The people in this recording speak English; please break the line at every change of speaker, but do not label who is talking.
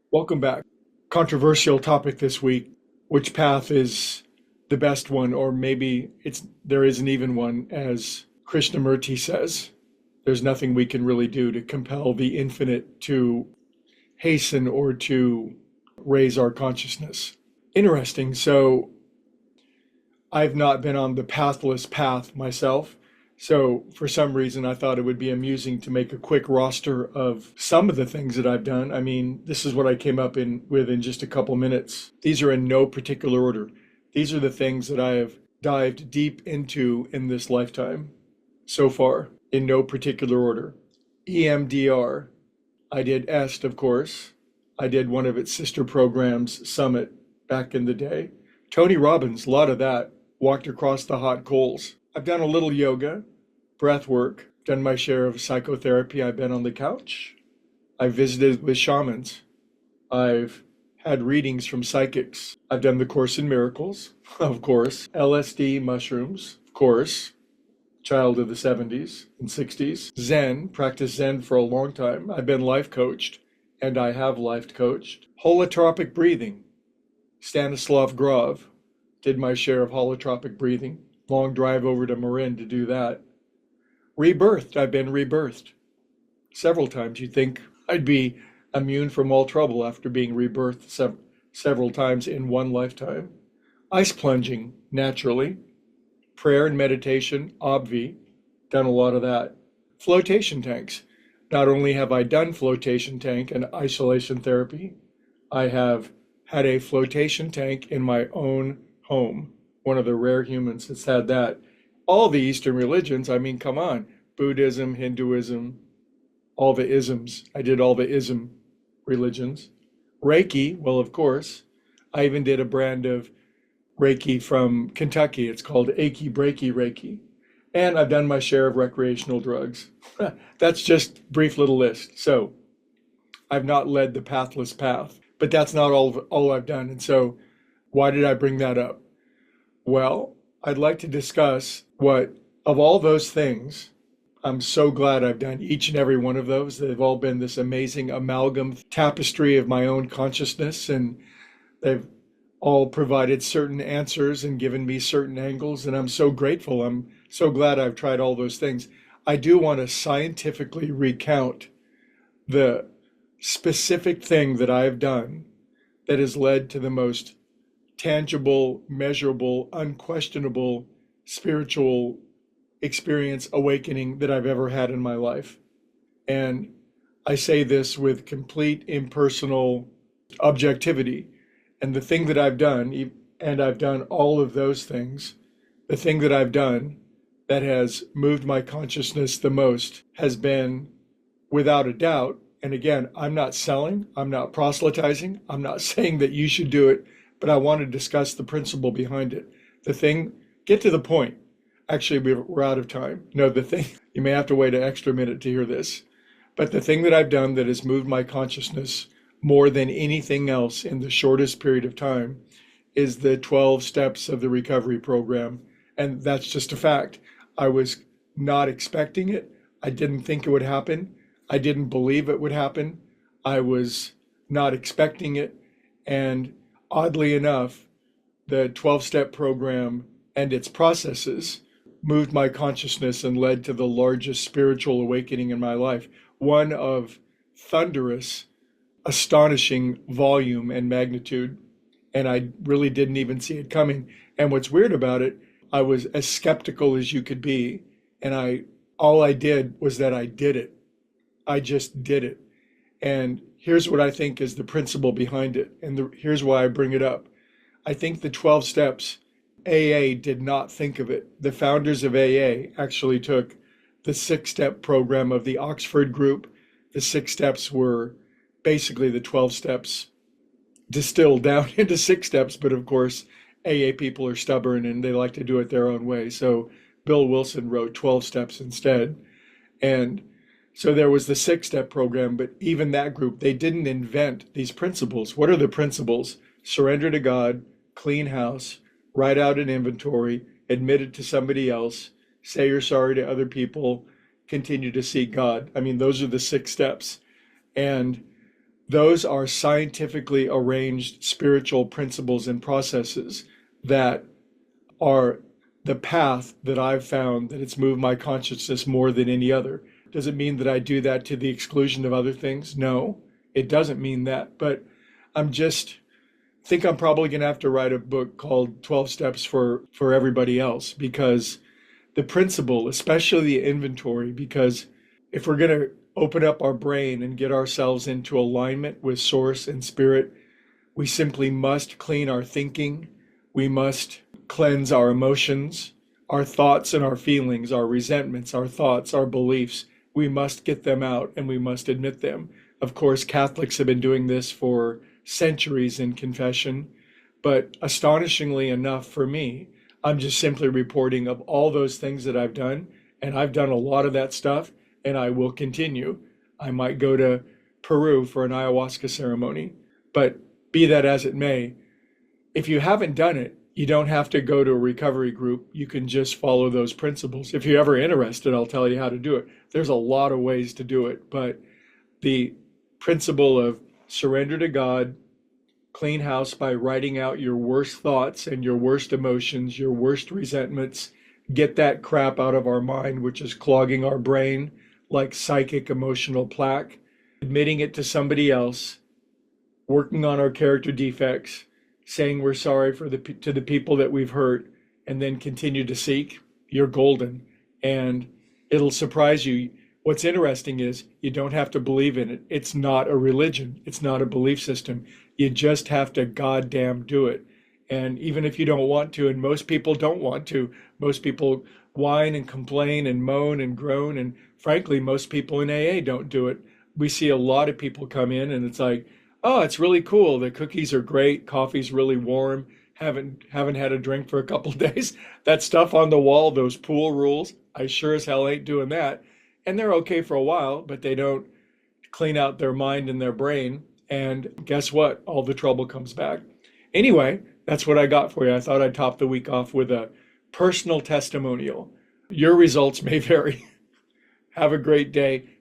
Welcome back. Controversial topic this week. Which path is the best one, or maybe there isn't even one, as Krishnamurti says. There's nothing we can really do to compel the infinite to hasten or to raise our consciousness. Interesting. So I've not been on the pathless path myself. So for some reason, I thought it would be amusing to make a quick roster of some of the things that I've done. I mean, this is what I came up with in just a couple minutes. These are in no particular order. These are the things that I have dived deep into in this lifetime so far, in no particular order. EMDR. I did EST, of course. I did one of its sister programs, Summit, back in the day. Tony Robbins, a lot of that. Walked across the hot coals. I've done a little yoga, breath work, done my share of psychotherapy. I've been on the couch. I've visited with shamans. I've had readings from psychics. I've done the Course in Miracles, of course. LSD, mushrooms, of course. Child of the 70s and 60s. Zen, practiced Zen for a long time. I've been life coached, and I have life coached. Holotropic breathing. Stanislav Grof. Did my share of holotropic breathing. Long drive over to Marin to do that. Rebirthed. I've been rebirthed several times. You'd think I'd be immune from all trouble after being rebirthed several times in one lifetime. Ice plunging, naturally. Prayer and meditation, obvi. Done a lot of that. Flotation tanks. Not only have I done flotation tank and isolation therapy, I have had a flotation tank in my own home, one of the rare humans that's had that. All the Eastern religions, I mean, come on, Buddhism, Hinduism, all the isms. I did all the ism religions. Reiki, well, of course. I even did a brand of Reiki from Kentucky. It's called Achy Breaky Reiki. And I've done my share of recreational drugs. That's just a brief little list. So I've not led the pathless path, but that's not all I've done. And so why did I bring that up? Well, I'd like to discuss what, of all those things, I'm so glad I've done each and every one of those. They've all been this amazing amalgam tapestry of my own consciousness, and they've all provided certain answers and given me certain angles, and I'm so grateful. I'm so glad I've tried all those things. I do want to scientifically recount the specific thing that I've done that has led to the most tangible, measurable, unquestionable spiritual experience awakening that I've ever had in my life. And I say this with complete impersonal objectivity. And the thing that I've done, and I've done all of those things, the thing that I've done that has moved my consciousness the most has been, without a doubt, and again, I'm not selling, I'm not proselytizing, I'm not saying that you should do it, but I want to discuss the principle behind it. The thing, get to the point. Actually, we're out of time. No, the thing, you may have to wait an extra minute to hear this, but the thing that I've done that has moved my consciousness more than anything else in the shortest period of time is the 12 steps of the recovery program. And that's just a fact. I was not expecting it. I didn't think it would happen. I didn't believe it would happen. I was not expecting it. And oddly enough, the 12-step program and its processes moved my consciousness and led to the largest spiritual awakening in my life, one of thunderous, astonishing volume and magnitude. And I really didn't even see it coming. And what's weird about it, I was as skeptical as you could be. And all I did was that I did it. I just did it. And here's what I think is the principle behind it. And here's why I bring it up. I think the 12 steps, AA did not think of it. The founders of AA actually took the 6-step program of the Oxford group. The 6 steps were basically the 12 steps distilled down into 6 steps. But of course, AA people are stubborn and they like to do it their own way. So Bill Wilson wrote 12 steps instead. And so there was the 6-step program, but even that group, they didn't invent these principles. What are the principles? Surrender to God, clean house, write out an inventory, admit it to somebody else, say you're sorry to other people, continue to seek God. I mean, those are the 6 steps. And Those are scientifically arranged spiritual principles and processes that are the path that I've found that it's moved my consciousness more than any other. Does it mean that I do that to the exclusion of other things? No, it doesn't mean that. But I'm just think I'm probably going to have to write a book called 12 Steps for everybody else, because the principle, especially the inventory, because if we're going to open up our brain and get ourselves into alignment with source and spirit, we simply must clean our thinking. We must cleanse our emotions, our thoughts and our feelings, our resentments, our thoughts, our beliefs. We must get them out and we must admit them. Of course, Catholics have been doing this for centuries in confession, but astonishingly enough for me, I'm just simply reporting of all those things that I've done, and I've done a lot of that stuff, and I will continue. I might go to Peru for an ayahuasca ceremony, but be that as it may, if you haven't done it, you don't have to go to a recovery group. You can just follow those principles. If you're ever interested, I'll tell you how to do it. There's a lot of ways to do it, but the principle of surrender to God, clean house by writing out your worst thoughts and your worst emotions, your worst resentments, get that crap out of our mind, which is clogging our brain like psychic emotional plaque, admitting it to somebody else, working on our character defects, saying we're sorry to the people that we've hurt, and then continue to seek, you're golden. And it'll surprise you. What's interesting is you don't have to believe in it. It's not a religion. It's not a belief system. You just have to goddamn do it. And even if you don't want to, and most people don't want to, most people whine and complain and moan and groan. And frankly, most people in AA don't do it. We see a lot of people come in and it's like, oh, it's really cool. The cookies are great. Coffee's really warm. Haven't had a drink for a couple of days. That stuff on the wall, those pool rules, I sure as hell ain't doing that. And they're okay for a while, but they don't clean out their mind and their brain. And guess what? All the trouble comes back. Anyway, that's what I got for you. I thought I'd top the week off with a personal testimonial. Your results may vary. Have a great day.